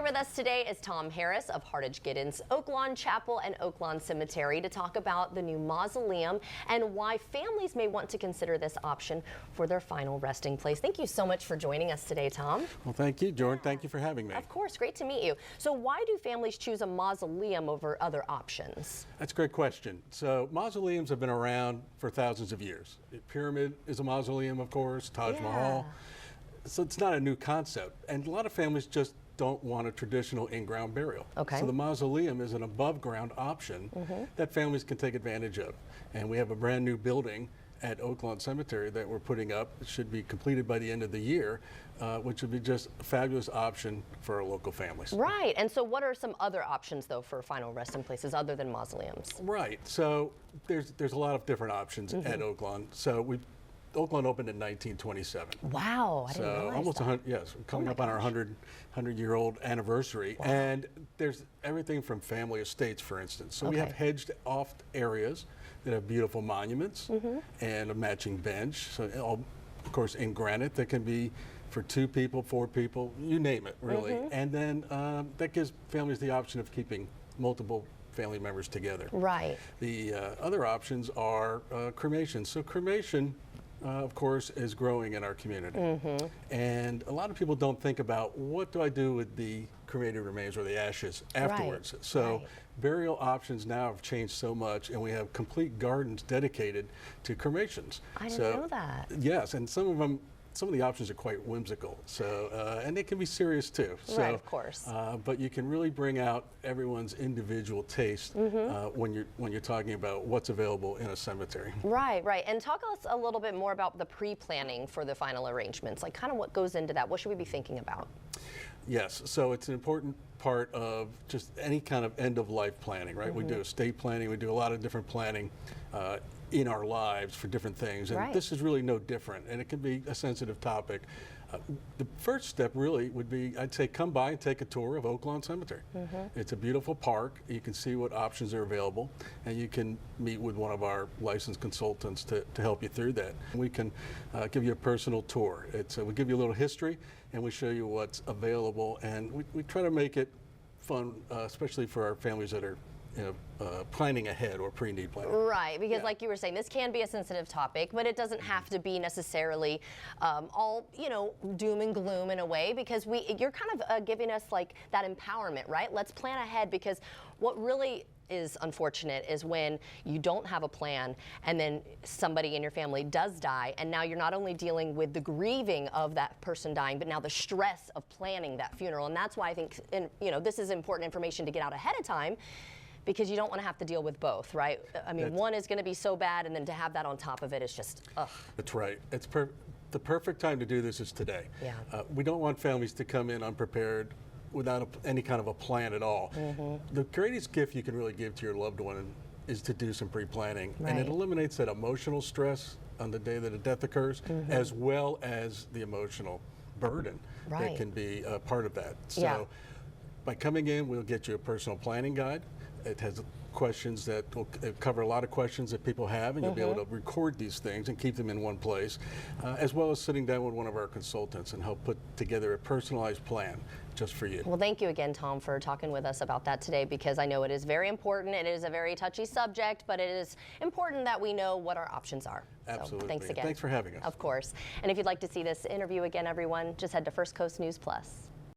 with us today is Tom Harris of Hardage-Giddens, Oaklawn Chapel and Oaklawn Cemetery to talk about the new mausoleum and why families may want to consider this option for their final resting place. Thank you so much for joining us today, Tom. Well, thank you, Jordan. Thank you for having me. Of course, great to meet you. So why do families choose a mausoleum over other options? That's a great question. So mausoleums have been around for thousands of years. The pyramid is a mausoleum, of course, Taj Mahal. So it's not a new concept. And a lot of families just don't want a traditional in-ground burial. Okay. So the mausoleum is an above-ground option that families can take advantage of. And we have a brand new building at Oaklawn Cemetery that we're putting up. It should be completed by the end of the year, which would be just a fabulous option for our local families. Right, and so what are some other options though for final resting places other than mausoleums? Right, so there's a lot of different options at Oaklawn. So Oaklawn opened in 1927. Wow, I didn't realize almost that. 100, yes, we're coming up on our 100-year-old anniversary. Wow. And there's everything from family estates, for instance. So we have hedged off areas that have beautiful monuments and a matching bench. So all, of course, in granite that can be for 2 people, 4 people, you name it, really. And then that gives families the option of keeping multiple family members together. Right. The other options are cremation. So cremation, of course, is growing in our community. And a lot of people don't think about what do I do with the cremated remains or the ashes afterwards. So burial options now have changed so much, and we have complete gardens dedicated to cremations. I didn't know that. Yes, and some of the options are quite whimsical, so and they can be serious too. So, right, of course. But you can really bring out everyone's individual taste when you're talking about what's available in a cemetery. Right, right. And talk us a little bit more about the pre-planning for the final arrangements, like kind of what goes into that. What should we be thinking about? Yes, so it's an important part of just any kind of end-of-life planning, right? We do estate planning, we do a lot of different planning in our lives for different things, and this is really no different, and it can be a sensitive topic. The first step really would be, I'd say, come by and take a tour of Oaklawn Cemetery. It's a beautiful park. You can see what options are available, and you can meet with one of our licensed consultants to help you through that. We can give you a personal tour. We give you a little history, and we show you what's available, and we try to make it fun, especially for our families that are planning ahead or pre-need planning. Right, because like you were saying, this can be a sensitive topic, but it doesn't have to be necessarily all, doom and gloom in a way, because you're kind of giving us like that empowerment, right? Let's plan ahead, because what really is unfortunate is when you don't have a plan and then somebody in your family does die, and now you're not only dealing with the grieving of that person dying, but now the stress of planning that funeral. And that's why I think this is important information to get out ahead of time, because you don't want to have to deal with both, right? I mean, one is going to be so bad, and then to have that on top of it is just, ugh. That's right. It's the perfect time to do this is today. Yeah. We don't want families to come in unprepared without any kind of a plan at all. The greatest gift you can really give to your loved one is to do some pre-planning, and it eliminates that emotional stress on the day that a death occurs, as well as the emotional burden that can be a part of that. So by coming in, we'll get you a personal planning guide. It has questions that will cover a lot of questions that people have, and you'll be able to record these things and keep them in one place, as well as sitting down with one of our consultants and help put together a personalized plan just for you. Well, thank you again, Tom, for talking with us about that today, because I know it is very important. It is a very touchy subject, but it is important that we know what our options are. Absolutely. So, thanks again. Thanks for having us. Of course. And if you'd like to see this interview again, everyone, just head to First Coast News Plus.